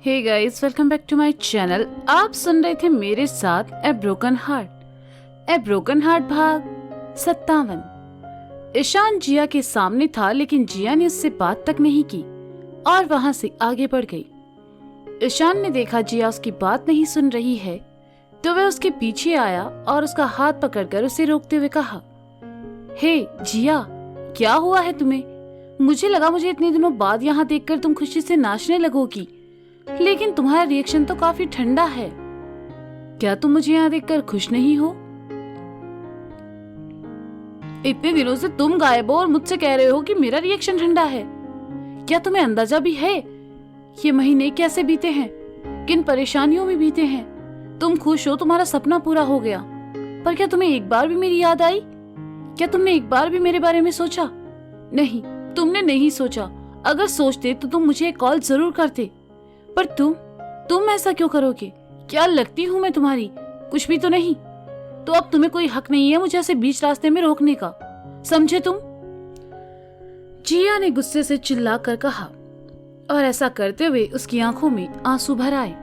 Hey guys, welcome back to my channel. आप सुन रहे थे मेरे साथ ए ब्रोकन हार्ट भाग 57। ईशान जिया के सामने था, लेकिन जिया ने उससे बात तक नहीं की और वहां से आगे बढ़ गई। ईशान ने देखा जिया उसकी बात नहीं सुन रही है, तो वह उसके पीछे आया और उसका हाथ पकड़कर उसे रोकते हुए कहा, हे जिया, क्या हुआ है तुम्हें? मुझे लगा मुझे इतने दिनों बाद यहाँ देखकर तुम खुशी से नाचने लगोगी, लेकिन तुम्हारा रिएक्शन तो काफी ठंडा है। क्या तुम मुझे यहाँ देखकर खुश नहीं हो? इतने दिनों से तुम गायब हो और मुझसे कह रहे हो कि मेरा रिएक्शन ठंडा है। क्या तुम्हें अंदाजा भी है ये महीने कैसे बीते हैं, किन परेशानियों में बीते हैं? तुम खुश हो, तुम्हारा सपना पूरा हो गया, पर क्या तुम्हें एक बार भी मेरी याद आई? क्या तुमने एक बार भी मेरे बारे में सोचा? नहीं, तुमने नहीं सोचा। अगर सोचते तो तुम मुझे एक कॉल जरूर करते, पर तुम ऐसा क्यों करोगे? क्या लगती हूँ मैं तुम्हारी? कुछ भी तो नहीं। तो अब तुम्हें कोई हक नहीं है मुझे ऐसे बीच रास्ते में रोकने का, समझे तुम? जिया ने गुस्से से चिल्ला कर कहा, और ऐसा करते हुए उसकी आंखों में आंसू भर आए।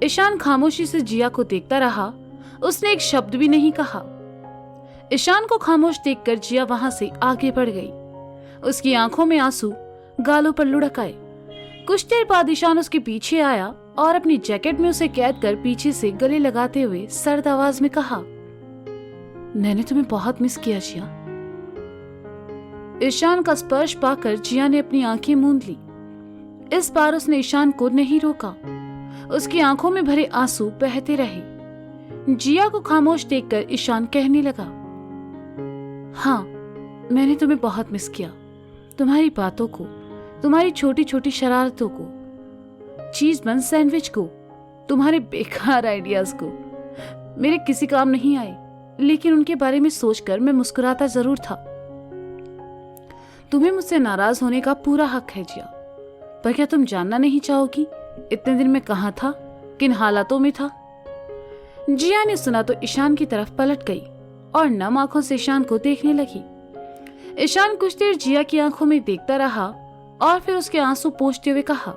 ईशान खामोशी से जिया को देखता रहा, उसने एक शब्द भी नहीं कहा। ईशान को खामोश देखकर जिया वहां से आगे बढ़ गई। उसकी आंखों में आंसू गालों पर लुढ़क आए। कुछ देर बाद ईशान उसके पीछे आया और अपनी जैकेट में उसे कैद कर पीछे से गले लगाते हुए सर्द आवाज में कहा, मैंने तुम्हें बहुत मिस किया जिया। ईशान का स्पर्श पाकर जिया ने अपनी आंखें मूंद ली। इस बार उसने ईशान को नहीं रोका। उसकी आंखों में भरे आंसू बहते रहे। जिया को खामोश देखकर ईशान कहने लगा, हाँ, मैंने तुम्हें बहुत मिस किया। तुम्हारी बातों को, तुम्हारी छोटी छोटी शरारतों को, चीज बन सैंडविच को, तुम्हारे बेकार आइडियाज को। मेरे किसी काम नहीं आए, लेकिन उनके बारे में सोचकर मैं मुस्कुराता जरूर था। तुम्हें मुझसे नाराज होने का पूरा हक है जिया, पर क्या तुम जानना नहीं चाहोगी इतने दिन मैं कहाँ था, किन हालातों में था? जिया ने सुना तो ईशान की तरफ पलट गई और नम आंखों से ईशान को देखने लगी। ईशान कुछ देर जिया की आंखों में देखता रहा और फिर उसके आंसू पोंछते हुए कहा,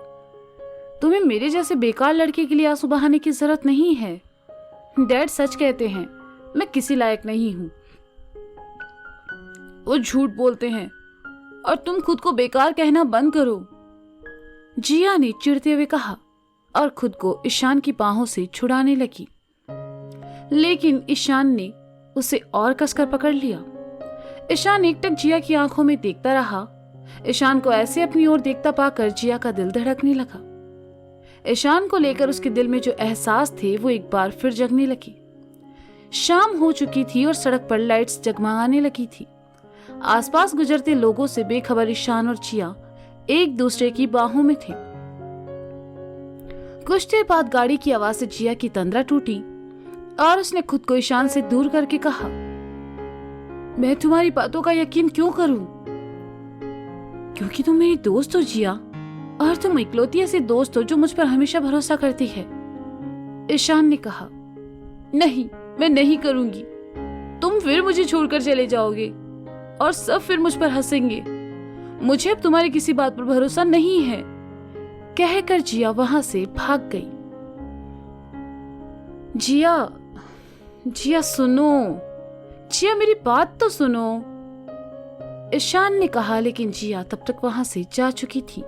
तुम्हें मेरे जैसे बेकार लड़के के लिए आंसू बहाने की जरूरत नहीं है। डैड सच कहते हैं, मैं किसी लायक नहीं हूं। वो झूठ बोलते हैं और तुम खुद को बेकार कहना बंद करो, जिया ने चिढ़ते हुए कहा और खुद को ईशान की बाहों से छुड़ाने लगी, लेकिन ईशान ने उसे और कसकर पकड़ लिया। ईशान एकटक जिया की आंखों में देखता रहा। ईशान को ऐसे अपनी ओर देखता पाकर जिया का दिल धड़कने लगा। ईशान को लेकर उसके दिल में जो एहसास थे वो एक बार फिर जगने लगी। शाम हो चुकी थी और सड़क पर लाइट्स जगमगाने लगी थी। आसपास गुजरते लोगों से बेखबर ईशान और जिया एक दूसरे की बाहों में थे। कुछ देर बाद गाड़ी की आवाज से जिया की तंद्रा टूटी और उसने खुद को ईशान से दूर करके कहा, मैं तुम्हारी बातों का यकीन क्यों करूं? क्योंकि तुम मेरी दोस्त हो जिया, और तुम इकलौती ऐसी दोस्त हो जो मुझ पर हमेशा भरोसा करती है। ईशान ने कहा, नहीं, मैं नहीं करूंगी। तुम फिर मुझे छोड़कर चले जाओगे और सब फिर मुझ पर हंसेंगे। मुझे अब तुम्हारी किसी बात पर भरोसा नहीं है, कहकर जिया वहां से भाग गई। जिया सुनो, जिया मेरी बात तो सुनो, ईशान ने कहा, लेकिन जिया तब तक वहां से जा चुकी थी।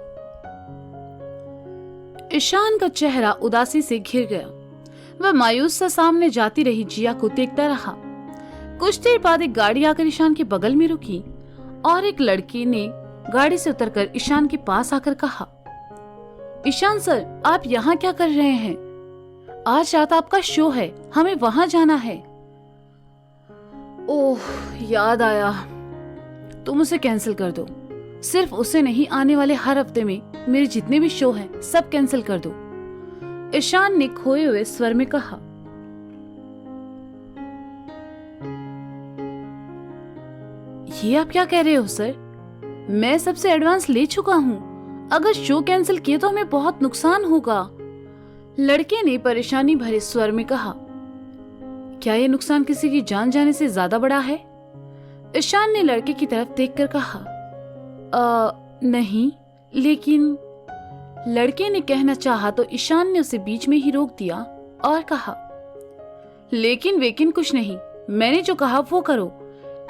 ईशान का चेहरा उदासी से घिर गया। वह मायूस सा सामने जाती रही जिया को देखता रहा। कुछ देर बाद एक गाड़ी आकर ईशान के बगल में रुकी और एक लड़के ने गाड़ी से उतरकर ईशान के पास आकर कहा, ईशान सर, आप यहाँ क्या कर रहे हैं? आज रात आपका शो है, हमें वहां जाना है। ओह, याद आया, तुम उसे कैंसिल कर दो। सिर्फ उसे नहीं, आने वाले हर हफ्ते में मेरे जितने भी शो हैं सब कैंसिल कर दो, ईशान ने खोए हुए स्वर में कहा। ये आप क्या कह रहे हो सर? मैं सबसे एडवांस ले चुका हूँ। अगर शो कैंसिल किए तो हमें बहुत नुकसान होगा, लड़के ने परेशानी भरे स्वर में कहा। क्या ये नुकसान किसी की जान जाने से ज्यादा बड़ा है? ईशान ने लड़के की तरफ देखकर कहा, नहीं, लेकिन लड़के ने कहना चाहा तो ईशान ने उसे बीच में ही रोक दिया और कहा, लेकिन वेकिन कुछ नहीं, मैंने जो कहा वो करो।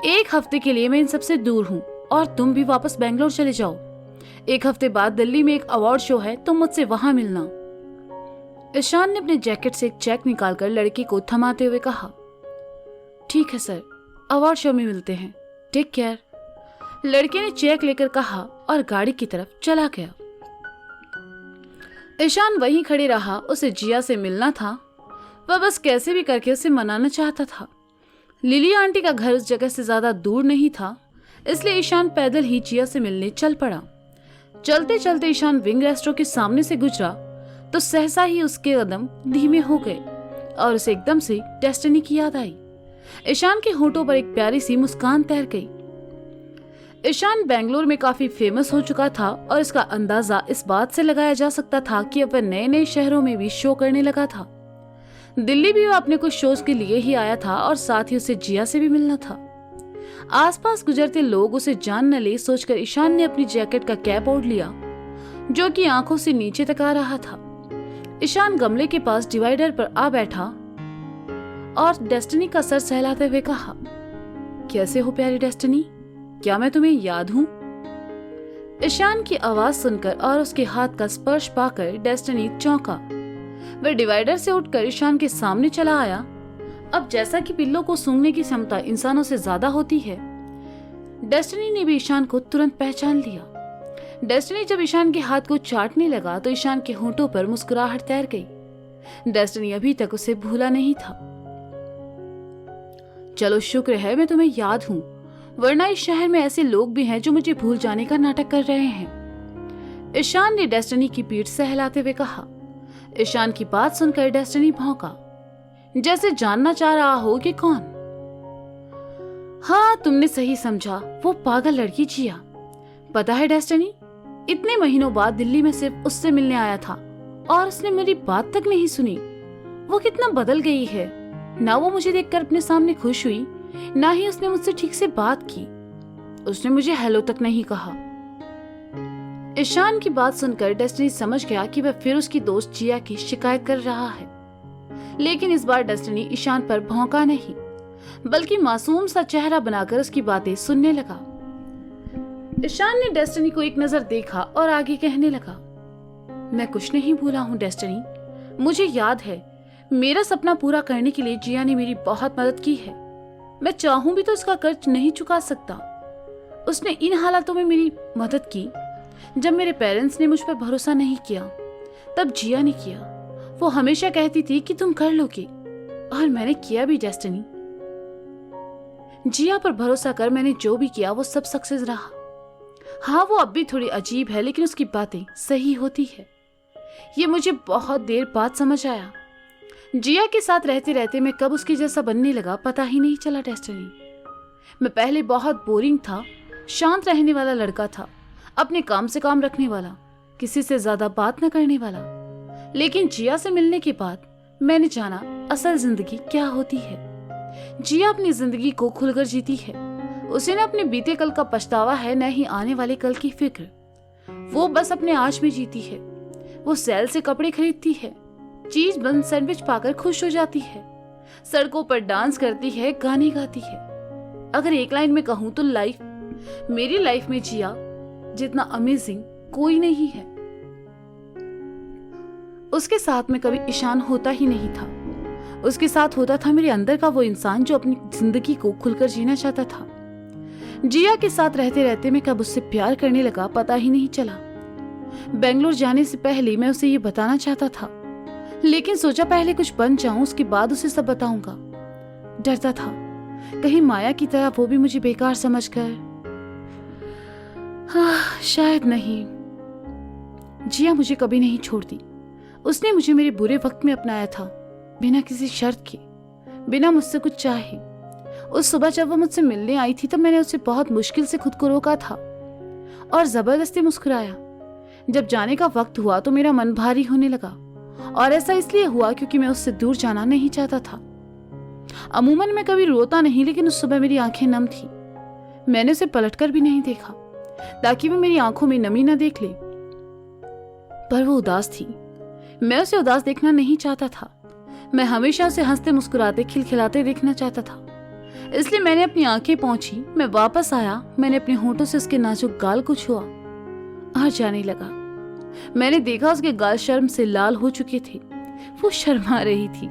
1 हफ्ते के लिए मैं इन सबसे दूर हूँ और तुम भी वापस बेंगलोर चले जाओ। 1 हफ्ते बाद दिल्ली में एक अवार्ड शो है, तुम मुझसे वहां मिलना। ईशान ने अपने जैकेट से एक चेक निकालकर लड़के को थमाते हुए कहा, ठीक है सर, अवार्ड शो में मिलते हैं, टेक केयर। लड़के ने चेक लेकर कहा और गाड़ी की तरफ चला गया। ईशान वहीं खड़े रहा। उसे जिया से मिलना था। वह बस कैसे भी करके उसे मनाना चाहता था। लिली आंटी का घर उस जगह से ज्यादा दूर नहीं था, इसलिए ईशान पैदल ही जिया से मिलने चल पड़ा। चलते चलते ईशान विंग रेस्टोरेंट के सामने से गुजरा तो सहसा ही उसके कदम धीमे हो गए और उसे एकदम से डेस्टिनी की याद आई। ईशान के होठों पर एक प्यारी सी मुस्कान तैर गई। ईशान बेंगलोर में काफी फेमस हो चुका था और इसका अंदाजा इस बात से लगाया जा सकता था कि अब वह नए नए शहरों में भी शो करने लगा था। दिल्ली भी वह अपने कुछ शोज के लिए ही आया था और साथ ही उसे जिया से भी मिलना था। आसपास गुजरते लोग उसे जान न ले सोचकर ईशान ने अपनी जैकेट का कैप ओढ़ लिया, जो कि आंखों से नीचे तक आ रहा था। ईशान गमले के पास डिवाइडर पर आ बैठा और डेस्टिनी का सर सहलाते हुए कहा, कैसे हो प्यारी डेस्टिनी, क्या मैं तुम्हें याद हूं? ईशान की आवाज सुनकर और उसके हाथ का स्पर्श पाकर डेस्टिनी चौंका। वह डिवाइडर से उठकर ईशान के सामने चला आया। अब जैसा कि बिल्लों को सूंघने की क्षमता इंसानों से ज्यादा होती है, डेस्टिनी ने भी ईशान को तुरंत पहचान लिया। डेस्टिनी जब ईशान के हाथ को चाटने लगा तो ईशान के होंठों पर मुस्कुराहट तैर गई। डेस्टिनी अभी तक उसे भूला नहीं था। चलो शुक्र है मैं तुम्हें याद हूं, वरना इस शहर में ऐसे लोग भी हैं जो मुझे भूल जाने का नाटक कर रहे हैं। ईशान ने डेस्टिनी की पीठ सहलाते हुए कहा। ईशान की बात सुनकर डेस्टिनी भौंका, जैसे जानना चाह रहा हो कि कौन। हाँ, तुमने सही समझा, वो पागल लड़की जिया। पता है डेस्टिनी, इतने महीनों बाद दिल्ली में सिर्फ उससे मिलने आया था और उसने मेरी बात तक नहीं सुनी। वो कितना बदल गई है। ना वो मुझे देखकर अपने सामने खुश हुई, ना ही उसने मुझसे ठीक से बात की। उसने मुझे हेलो तक नहीं कहा। ईशान की बात सुनकर डेस्टिनी समझ गया कि वह फिर उसकी दोस्त जिया की शिकायत कर रहा है। लेकिन इस बार डेस्टिनी ईशान पर भौंका नहीं, बल्कि मासूम सा चेहरा बनाकर उसकी बातें सुनने लगा। ईशान ने डेस्टिनी को एक नजर देखा और आगे कहने लगा, मैं कुछ नहीं भूला हूँ डेस्टिनी, मुझे याद है मेरा सपना पूरा करने के लिए जिया ने मेरी बहुत मदद की है। मैं चाहूं भी तो इसका कर्ज नहीं चुका सकता। उसने इन हालातों में मेरी मदद की जब मेरे पेरेंट्स ने मुझ पर भरोसा नहीं किया, तब जिया ने किया। वो हमेशा कहती थी कि तुम कर लोगे, और मैंने किया भी डेस्टिनी। जिया पर भरोसा कर मैंने जो भी किया वो सब सक्सेस रहा। हाँ, वो अब भी थोड़ी अजीब है, लेकिन उसकी बातें सही होती है। ये मुझे बहुत देर बाद समझ आया। जिया के साथ रहते रहते मैं कब उसके जैसा बनने लगा पता ही नहीं चला डेस्टिनी। मैं पहले बहुत बोरिंग था, शांत रहने वाला लड़का था, अपने काम से काम रखने वाला, किसी से ज्यादा बात न करने वाला। लेकिन जिया से मिलने के बाद मैंने जाना असल जिंदगी क्या होती है। जिया अपनी जिंदगी को खुलकर जीती है। उसे न अपने बीते कल का पछतावा है, न ही आने वाले कल की फिक्र। वो बस अपने आज में जीती है। वो सेल से कपड़े खरीदती है, चीज बंद सैंडविच पाकर खुश हो जाती है, सड़कों पर डांस करती है, गाने गाती है। अगर एक लाइन में कहूं तो मेरी लाइफ में जिया जितना अमेजिंग कोई नहीं है। उसके साथ में कभी ईशान होता ही नहीं था। उसके साथ होता था मेरे अंदर का वो इंसान जो अपनी जिंदगी को खुलकर जीना चाहता था। जिया के साथ रहते रहते मैं कब उससे प्यार करने लगा पता ही नहीं चला। बेंगलोर जाने से पहले मैं उसे ये बताना चाहता था, लेकिन सोचा पहले कुछ बन जाऊं, उसके बाद उसे सब बताऊंगा। डरता था कहीं माया की तरह वो भी मुझे बेकार समझकर। हाँ, शायद नहीं। जिया मुझे कभी नहीं छोड़ती। उसने मुझे मेरे बुरे वक्त में अपनाया था, बिना किसी शर्त के, बिना मुझसे कुछ चाहे। उस सुबह जब वो मुझसे मिलने आई थी तब मैंने उसे बहुत मुश्किल से खुद को रोका था और जबरदस्ती मुस्कुराया। जब जाने का वक्त हुआ तो मेरा मन भारी होने लगा, और ऐसा इसलिए हुआ क्योंकि मैं उससे दूर जाना नहीं चाहता था। अमूमन मैं कभी रोता नहीं, लेकिन उस सुबह मेरी आंखें नम थी। मैंने उसे पलटकर भी नहीं देखा ताकि वो मेरी आंखों में नमी न देख ले। पर वो उदास थी। मैं उसे उदास देखना नहीं चाहता था। मैं हमेशा उसे हंसते मुस्कुराते खिलखिलाते देखना चाहता था। इसलिए मैंने अपनी आंखें पोंछी, मैं वापस आया, मैंने अपने होंठों से उसके नाजुक गाल को छुआ और जाने लगा। मैंने देखा उसके गाल शर्म से लाल हो चुके थे। वो शर्मा रही थी।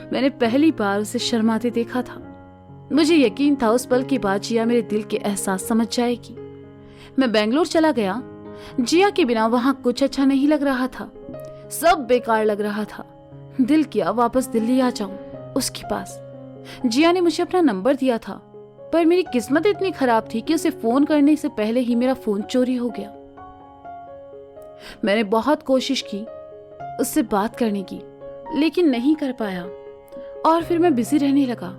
मैंने पहली बार उसे शर्माते देखा था। मुझे यकीन था उस पल के बाद जिया मेरे दिल के एहसास समझ जाएगी। मैं बेंगलोर चला गया। जिया के बिना वहां कुछ अच्छा नहीं लग रहा था, सब बेकार लग रहा था। दिल किया वापस दिल्ली आ जाऊं उसके पास। जिया ने मुझे अपना नंबर दिया था, पर मेरी किस्मत इतनी खराब थी कि उसे फोन करने से पहले ही मेरा फोन चोरी हो गया। मैंने बहुत कोशिश की उससे बात करने की, लेकिन नहीं कर पाया। और फिर मैं बिजी रहने लगा,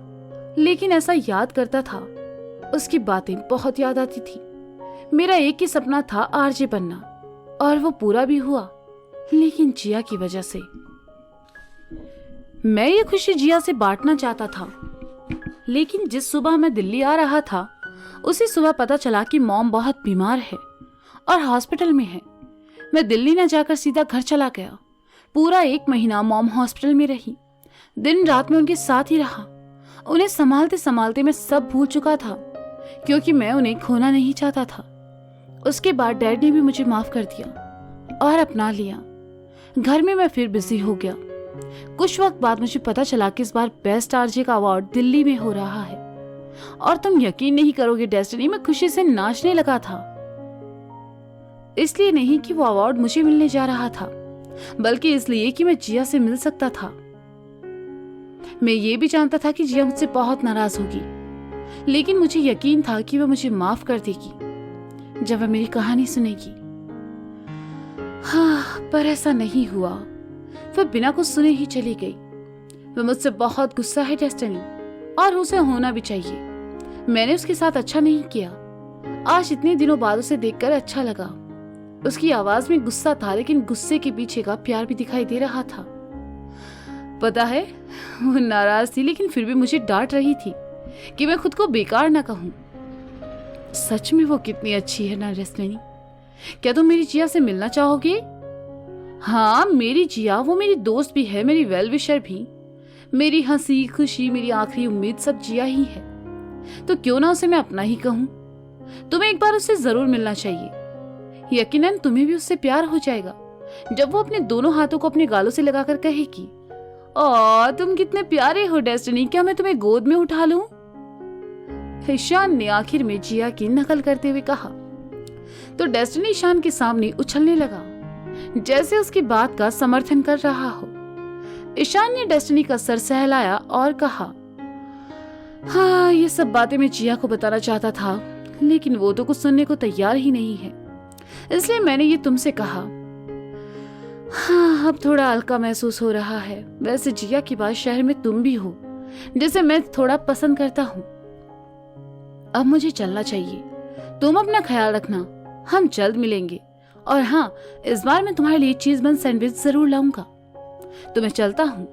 लेकिन ऐसा याद करता था, उसकी बातें बहुत याद आती थी। मेरा एक ही सपना था, आरजे बनना, और वो पूरा भी हुआ, लेकिन जिया की वजह से। मैं ये खुशी जिया से बांटना चाहता था, लेकिन जिस सुबह मैं दिल्ली आ रहा था उसी सुबह पता चला कि मॉम बहुत बीमार है और हॉस्पिटल में है। मैं दिल्ली न जाकर सीधा घर चला गया। पूरा 1 महीना मॉम हॉस्पिटल में रही। दिन रात में उनके साथ ही रहा। उन्हें संभालते संभालते मैं सब भूल चुका था, क्योंकि मैं उन्हें खोना नहीं चाहता था। उसके बाद डैड ने भी मुझे माफ कर दिया और अपना लिया। घर में मैं फिर बिजी हो गया। कुछ वक्त बाद मुझे पता चला कि इस बार बेस्ट आरजे का अवार्ड दिल्ली में हो रहा है। और तुम यकीन नहीं करोगे डेस्टिनी, मैं खुशी से नाचने लगा था। इसलिए नहीं कि वो अवार्ड मुझे मिलने जा रहा था, बल्कि इसलिए कि मैं जिया से मिल सकता था। मैं ये भी जानता था कि जिया मुझसे बहुत नाराज होगी, लेकिन मुझे यकीन था कि वह मुझे माफ कर देगी जब वह मेरी कहानी सुनेगी। हाँ, पर ऐसा नहीं हुआ। वह बिना कुछ सुने ही चली गई। वह मुझसे बहुत गुस्सा है डेस्टिनी, और उसे होना भी चाहिए। मैंने उसके साथ अच्छा नहीं किया। आज इतने दिनों बाद उसे देखकर अच्छा लगा। उसकी आवाज में गुस्सा था, लेकिन गुस्से के पीछे का प्यार भी दिखाई दे रहा था। पता है, वो नाराज थी, लेकिन फिर भी मुझे डांट रही थी कि मैं खुद को बेकार ना कहूं। सच में वो कितनी अच्छी है ना डेस्टिनी। क्या तुम मेरी जिया से मिलना चाहोगे? हाँ, मेरी जिया, वो मेरी दोस्त भी है, मेरी वेल विशर भी। मेरी हंसी खुशी, मेरी आखिरी उम्मीद सब जिया ही है। तो क्यों ना उसे मैं अपना ही कहूं। तुम्हें एक बार उससे जरूर मिलना चाहिए। यकीनन तुम्हें भी उससे प्यार हो जाएगा जब वो अपने दोनों हाथों को अपने गालों से लगाकर कहेगी, ओ तुम कितने प्यारे हो डेस्टिनी, क्या मैं तुम्हें गोद में उठा लूं? ईशान ने आखिर में जिया की नकल करते हुए कहा। तो डेस्टिनी ईशान के सामने उछलने लगा, जैसे उसकी बात का समर्थन कर रहा हो। ईशान ने डेस्टिनी का सर सहलाया और कहा, हाँ, ये सब बातें मैं जिया को बताना चाहता था, लेकिन वो तो कुछ सुनने को तैयार ही नहीं है, इसलिए मैंने ये तुमसे कहा। हाँ, अब थोड़ा हल्का महसूस हो रहा है। वैसे जिया की बात शहर में तुम भी हो, जिसे मैं थोड़ा पसंद करता हूँ। अब मुझे चलना चाहिए। तुम अपना ख्याल रखना, हम जल्द मिलेंगे। और हाँ, इस बार मैं तुम्हारे लिए चीज बन सैंडविच जरूर लाऊंगा। तो मैं चलता हूँ,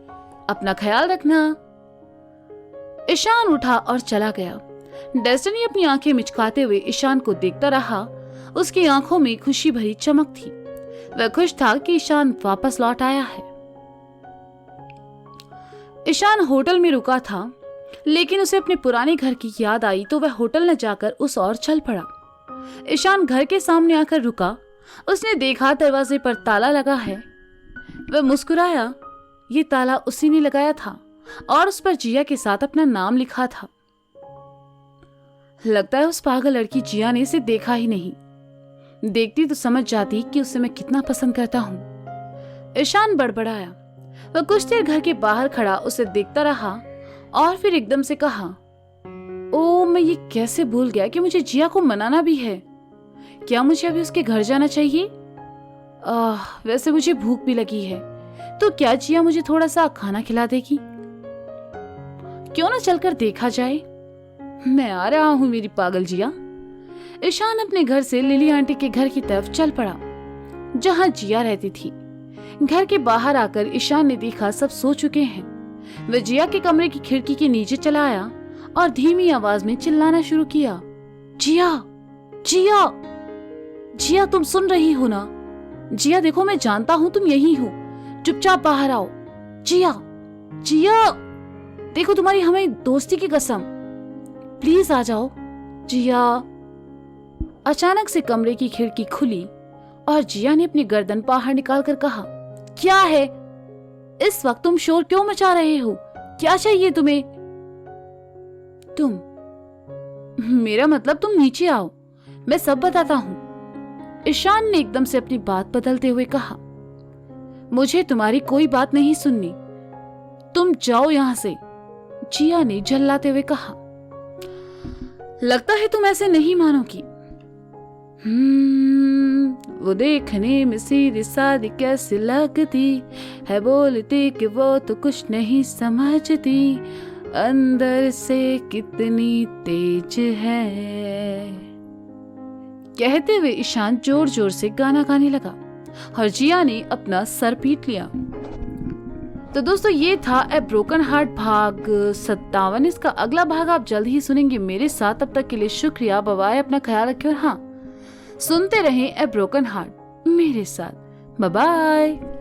अपना ख्याल रखना। ईशान उठा और चला गया। डेस्टिनी अपनी आंखें मिचकाते हुए ईशान को देखता रहा। उसकी आंखों में खुशी भरी चमक थी। वह खुश था कि ईशान वापस लौट आया है। ईशान होटल में रुका था, लेकिन उसे अपने पुराने घर की याद आई, तो वह होटल न जाकर उस ओर चल पड़ा। ईशान घर के सामने आकर रुका। उसने देखा दरवाजे पर ताला लगा है। वह मुस्कुराया। ये ताला उसी ने लगाया था और उस पर जिया के साथ अपना नाम लिखा था। लगता है उस पागल लड़की जिया ने इसे देखा ही नहीं। देखती तो समझ जाती कि उसे मैं कितना पसंद करता हूं। ईशान बड़बड़ाया। वह कुछ देर घर के बाहर खड़ा उसे देखता रहा और फिर एकदम से कहा, ओ, मैं ये कैसे भूल गया कि मुझे जिया को मनाना भी है। क्या मुझे अभी उसके घर जाना चाहिए? वैसे मुझे भूख भी लगी है, तो क्या जिया मुझे थोड़ा सा खाना खिला देगी? क्यों ना चलकर देखा जाए। मैं आ रहा हूं मेरी पागल जिया। ईशान अपने घर से लिली आंटी के घर की तरफ चल पड़ा, जहां जिया रहती थी। घर के बाहर आकर ईशान ने देखा सब सो चुके हैं। वह जिया के कमरे की खिड़की के नीचे चला आया और धीमी आवाज में चिल्लाना शुरू किया, जिया, जिया। जिया तुम सुन रही हो ना? जिया देखो, मैं जानता हूं तुम यही हो, चुपचाप बाहर आओ। जिया, जिया देखो, तुम्हारी हमें दोस्ती की कसम, प्लीज आ जाओ जिया। अचानक से कमरे की खिड़की खुली और जिया ने अपनी गर्दन बाहर निकालकर कहा, क्या है? इस वक्त तुम शोर क्यों मचा रहे हो? क्या चाहिए तुम्हें? तुम, मेरा मतलब तुम नीचे आओ, मैं सब बताता हूं। ईशान ने एकदम से अपनी बात बदलते हुए कहा, मुझे तुम्हारी कोई बात नहीं सुननी, तुम जाओ यहां से। जिया ने झल्लाते हुए कहा, लगता है तुम ऐसे नहीं मानोगी। वो देखने में सीधी सादी कैसी लगती है, बोलती कि वो तो कुछ नहीं समझती, अंदर से कितनी तेज है। कहते हुए ईशान जोर जोर से गाना गाने लगा और जिया ने अपना सर पीट लिया। तो दोस्तों, ये था ए ब्रोकन हार्ट भाग 57। इसका अगला भाग आप जल्द ही सुनेंगे मेरे साथ। तब तक के लिए शुक्रिया, बाय बाय, अपना ख्याल रखें और हाँ, सुनते रहें ए ब्रोकन हार्ट मेरे साथ। Bye bye.